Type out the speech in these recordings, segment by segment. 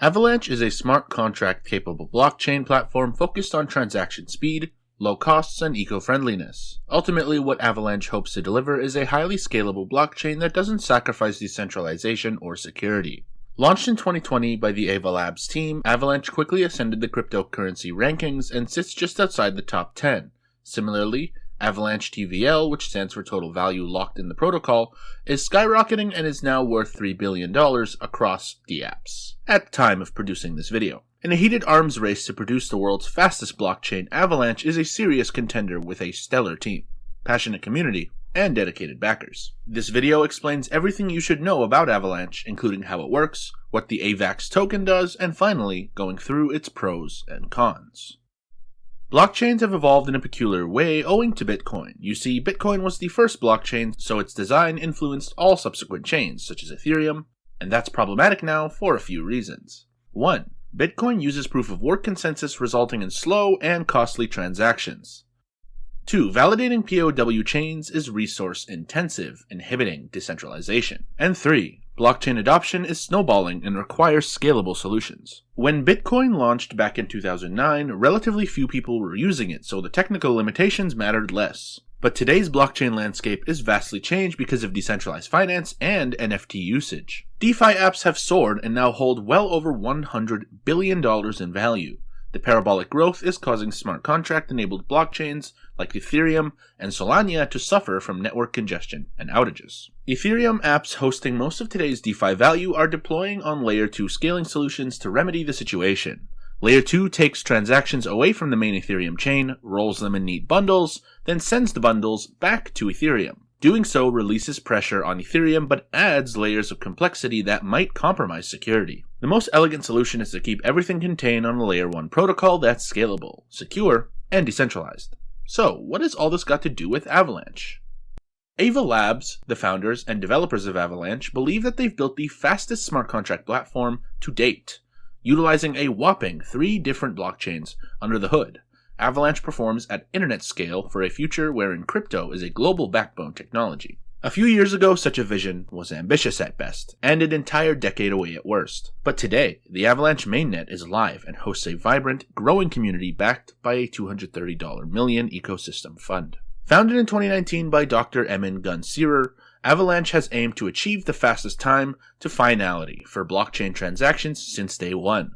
Avalanche is a smart contract-capable blockchain platform focused on transaction speed, low costs, and eco-friendliness. Ultimately, what Avalanche hopes to deliver is a highly scalable blockchain that doesn't sacrifice decentralization or security. Launched in 2020 by the Avalanche team, Avalanche quickly ascended the cryptocurrency rankings and sits just outside the top 10. Similarly, Avalanche TVL, which stands for Total Value Locked in the Protocol, is skyrocketing and is now worth $3 billion across dApps at the time of producing this video. In a heated arms race to produce the world's fastest blockchain, Avalanche is a serious contender with a stellar team, passionate community, and dedicated backers. This video explains everything you should know about Avalanche, including how it works, what the AVAX token does, and finally, going through its pros and cons. Blockchains have evolved in a peculiar way owing to Bitcoin. You see, Bitcoin was the first blockchain, so its design influenced all subsequent chains, such as Ethereum, and that's problematic now for a few reasons. 1. Bitcoin uses proof-of-work consensus, resulting in slow and costly transactions. 2. Validating POW chains is resource-intensive, inhibiting decentralization. And 3. Blockchain adoption is snowballing and requires scalable solutions. When Bitcoin launched back in 2009, relatively few people were using it, so the technical limitations mattered less. But today's blockchain landscape is vastly changed because of decentralized finance and NFT usage. DeFi apps have soared and now hold well over $100 billion in value. The parabolic growth is causing smart contract-enabled blockchains like Ethereum and Solana to suffer from network congestion and outages. Ethereum apps hosting most of today's DeFi value are deploying on Layer 2 scaling solutions to remedy the situation. Layer 2 takes transactions away from the main Ethereum chain, rolls them in neat bundles, then sends the bundles back to Ethereum. Doing so releases pressure on Ethereum but adds layers of complexity that might compromise security. The most elegant solution is to keep everything contained on a Layer 1 protocol that's scalable, secure, and decentralized. So, what has all this got to do with Avalanche? Ava Labs, the founders and developers of Avalanche, believe that they've built the fastest smart contract platform to date. Utilizing a whopping 3 different blockchains under the hood, Avalanche performs at internet scale for a future wherein crypto is a global backbone technology. A few years ago, such a vision was ambitious at best, and an entire decade away at worst. But today, the Avalanche mainnet is live and hosts a vibrant, growing community backed by a $230 million ecosystem fund. Founded in 2019 by Dr. Emin Gun-Sirer, Avalanche has aimed to achieve the fastest time to finality for blockchain transactions since day one.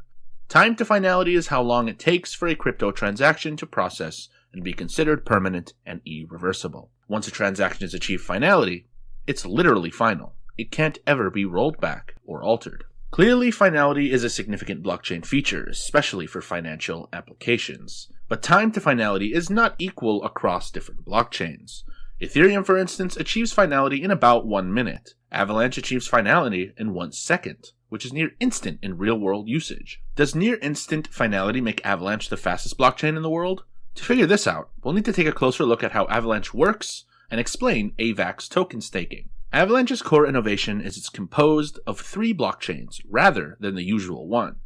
Time to finality is how long it takes for a crypto transaction to process and be considered permanent and irreversible. Once a transaction has achieved finality, it's literally final. It can't ever be rolled back or altered. Clearly, finality is a significant blockchain feature, especially for financial applications. But time to finality is not equal across different blockchains. Ethereum, for instance, achieves finality in about 1 minute. Avalanche achieves finality in 1 second, which is near instant in real-world usage. Does near-instant finality make Avalanche the fastest blockchain in the world? To figure this out, we'll need to take a closer look at how Avalanche works and explain AVAX token staking. Avalanche's core innovation is it's composed of 3 blockchains rather than the usual one.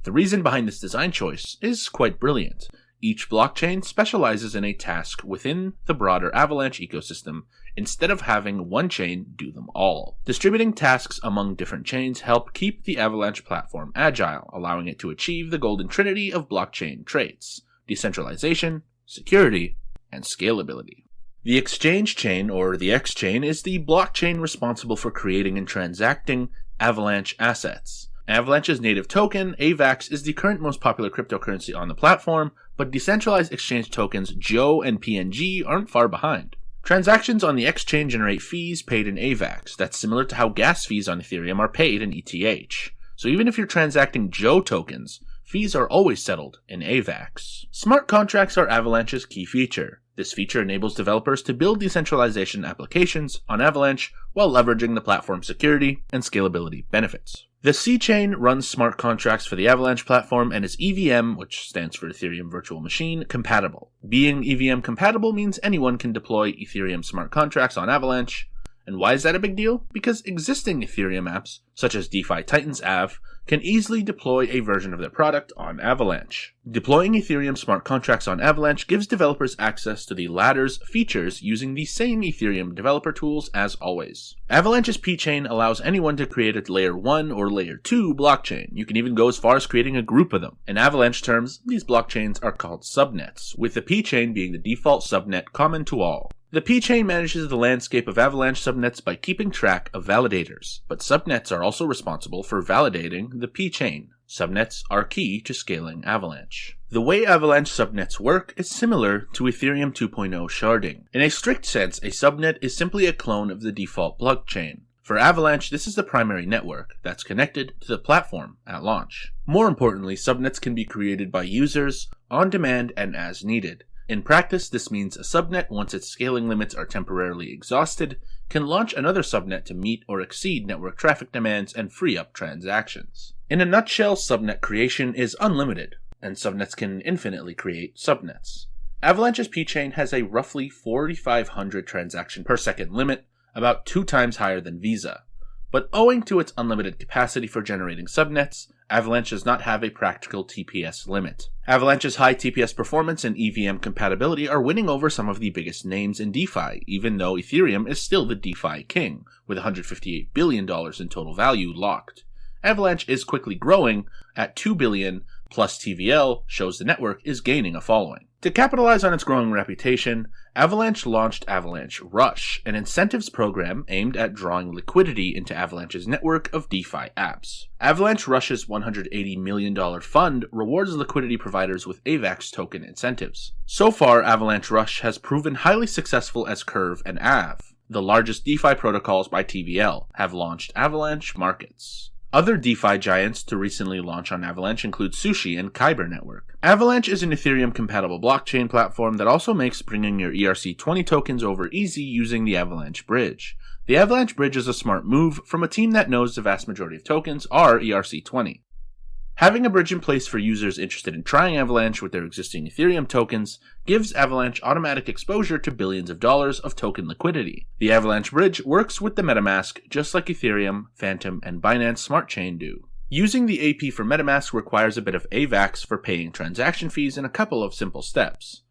The reason behind this design choice is quite brilliant. Each blockchain specializes in a task within the broader Avalanche ecosystem instead of having one chain do them all. Distributing tasks among different chains help keep the Avalanche platform agile, allowing it to achieve the golden trinity of blockchain traits: decentralization, security, and scalability. The exchange chain, or the X chain, is the blockchain responsible for creating and transacting Avalanche assets. Avalanche's native token, AVAX, is the current most popular cryptocurrency on the platform, but decentralized exchange tokens Joe and PNG aren't far behind. Transactions on the X chain generate fees paid in AVAX. That's similar to how gas fees on Ethereum are paid in ETH. So even if you're transacting Joe tokens, fees are always settled in AVAX. Smart contracts are Avalanche's key feature. This feature enables developers to build decentralization applications on Avalanche while leveraging the platform's security and scalability benefits. The C-chain runs smart contracts for the Avalanche platform and is EVM, which stands for Ethereum Virtual Machine, compatible. Being EVM compatible means anyone can deploy Ethereum smart contracts on Avalanche. And why is that a big deal? Because existing Ethereum apps, such as DeFi Titan's Av, can easily deploy a version of their product on Avalanche. Deploying Ethereum smart contracts on Avalanche gives developers access to the latter's features using the same Ethereum developer tools as always. Avalanche's P-chain allows anyone to create a layer 1 or layer 2 blockchain. You can even go as far as creating a group of them. In Avalanche terms, these blockchains are called subnets, with the P-chain being the default subnet common to all. The P-chain manages the landscape of Avalanche subnets by keeping track of validators, but subnets are also responsible for validating the P-chain. Subnets are key to scaling Avalanche. The way Avalanche subnets work is similar to Ethereum 2.0 sharding. In a strict sense, a subnet is simply a clone of the default blockchain. For Avalanche, this is the primary network that's connected to the platform at launch. More importantly, subnets can be created by users, on demand, and as needed. In practice, this means a subnet, once its scaling limits are temporarily exhausted, can launch another subnet to meet or exceed network traffic demands and free up transactions. In a nutshell, subnet creation is unlimited, and subnets can infinitely create subnets. Avalanche's P-chain has a roughly 4,500 transaction per second limit, about 2 times higher than Visa. But owing to its unlimited capacity for generating subnets, Avalanche does not have a practical TPS limit. Avalanche's high TPS performance and EVM compatibility are winning over some of the biggest names in DeFi, even though Ethereum is still the DeFi king, with $158 billion in total value locked. Avalanche is quickly growing at $2 billion, plus TVL shows the network is gaining a following. To capitalize on its growing reputation, Avalanche launched Avalanche Rush, an incentives program aimed at drawing liquidity into Avalanche's network of DeFi apps. Avalanche Rush's $180 million fund rewards liquidity providers with AVAX token incentives. So far, Avalanche Rush has proven highly successful as Curve and Av, the largest DeFi protocols by TVL, have launched Avalanche markets. Other DeFi giants to recently launch on Avalanche include Sushi and Kyber Network. Avalanche is an Ethereum-compatible blockchain platform that also makes bringing your ERC-20 tokens over easy using the Avalanche Bridge. The Avalanche Bridge is a smart move from a team that knows the vast majority of tokens are ERC-20. Having a bridge in place for users interested in trying Avalanche with their existing Ethereum tokens gives Avalanche automatic exposure to billions of dollars of token liquidity. The Avalanche Bridge works with the MetaMask just like Ethereum, Phantom, and Binance Smart Chain do. Using the AP for MetaMask requires a bit of AVAX for paying transaction fees and a couple of simple steps,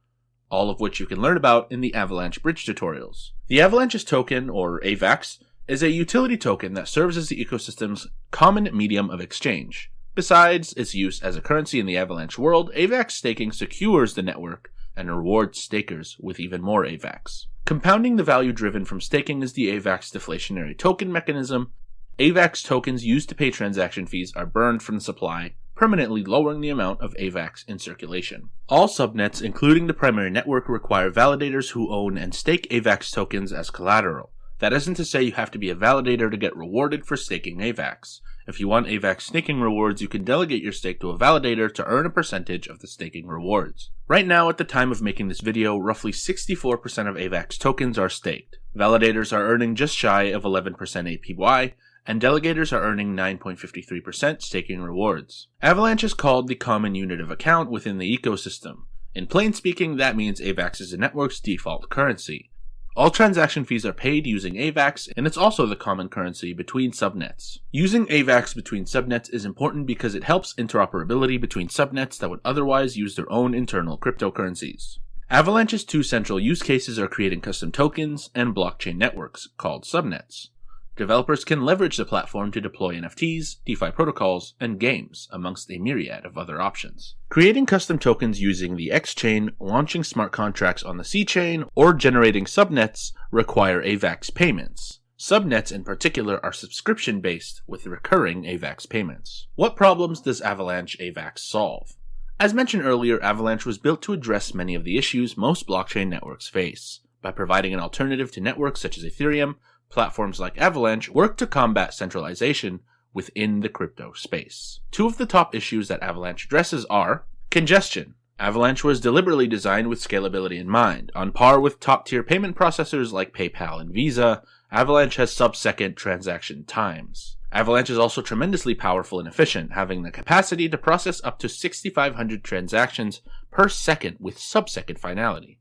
all of which you can learn about in the Avalanche Bridge tutorials. The Avalanche's token, or AVAX, is a utility token that serves as the ecosystem's common medium of exchange. Besides its use as a currency in the Avalanche world, AVAX staking secures the network and rewards stakers with even more AVAX. Compounding the value driven from staking is the AVAX deflationary token mechanism. AVAX tokens used to pay transaction fees are burned from the supply, permanently lowering the amount of AVAX in circulation. All subnets, including the primary network, require validators who own and stake AVAX tokens as collateral. That isn't to say you have to be a validator to get rewarded for staking AVAX. If you want AVAX staking rewards, you can delegate your stake to a validator to earn a percentage of the staking rewards. Right now, at the time of making this video, roughly 64% of AVAX tokens are staked. Validators are earning just shy of 11% APY, and delegators are earning 9.53% staking rewards. Avalanche is called the common unit of account within the ecosystem. In plain speaking, that means AVAX is the network's default currency. All transaction fees are paid using AVAX, and it's also the common currency between subnets. Using AVAX between subnets is important because it helps interoperability between subnets that would otherwise use their own internal cryptocurrencies. Avalanche's 2 central use cases are creating custom tokens and blockchain networks, called subnets. Developers can leverage the platform to deploy NFTs, DeFi protocols, and games, amongst a myriad of other options. Creating custom tokens using the X chain, launching smart contracts on the C chain, or generating subnets require AVAX payments. Subnets in particular are subscription-based with recurring AVAX payments. What problems does Avalanche AVAX solve? As mentioned earlier, Avalanche was built to address many of the issues most blockchain networks face. By providing an alternative to networks such as Ethereum, platforms like Avalanche work to combat centralization within the crypto space. 2 of the top issues that Avalanche addresses are congestion. Avalanche was deliberately designed with scalability in mind. On par with top-tier payment processors like PayPal and Visa, Avalanche has sub-second transaction times. Avalanche is also tremendously powerful and efficient, having the capacity to process up to 6,500 transactions per second with sub-second finality.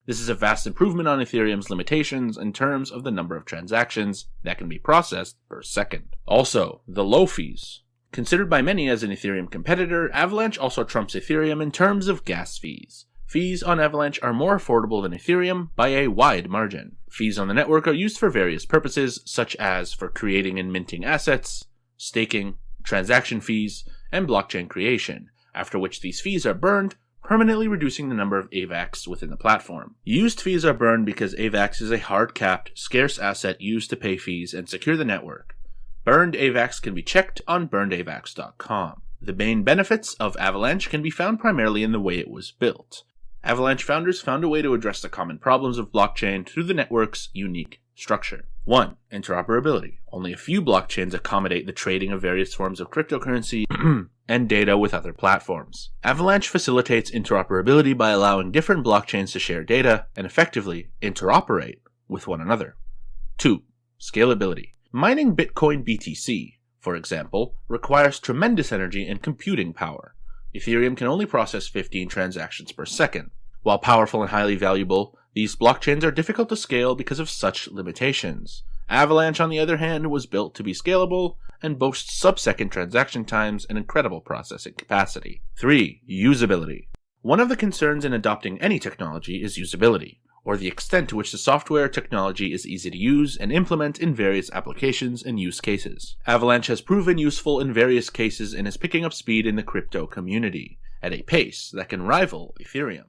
This is a vast improvement on Ethereum's limitations in terms of the number of transactions that can be processed per second. Also, the low fees. Considered by many as an Ethereum competitor, Avalanche also trumps Ethereum in terms of gas fees. Fees on Avalanche are more affordable than Ethereum by a wide margin. Fees on the network are used for various purposes, such as for creating and minting assets, staking, transaction fees, and blockchain creation, after which these fees are burned, permanently reducing the number of AVAX within the platform. Used fees are burned because AVAX is a hard-capped, scarce asset used to pay fees and secure the network. Burned AVAX can be checked on burnedavax.com. The main benefits of Avalanche can be found primarily in the way it was built. Avalanche founders found a way to address the common problems of blockchain through the network's unique structure. 1. Interoperability. Only a few blockchains accommodate the trading of various forms of cryptocurrency and data with other platforms. Avalanche facilitates interoperability by allowing different blockchains to share data and effectively interoperate with one another. 2. Scalability. Mining Bitcoin BTC, for example, requires tremendous energy and computing power. Ethereum can only process 15 transactions per second. While powerful and highly valuable, these blockchains are difficult to scale because of such limitations. Avalanche, on the other hand, was built to be scalable and boasts sub-second transaction times and incredible processing capacity. 3. Usability. One of the concerns in adopting any technology is usability, or the extent to which the software or technology is easy to use and implement in various applications and use cases. Avalanche has proven useful in various cases and is picking up speed in the crypto community at a pace that can rival Ethereum.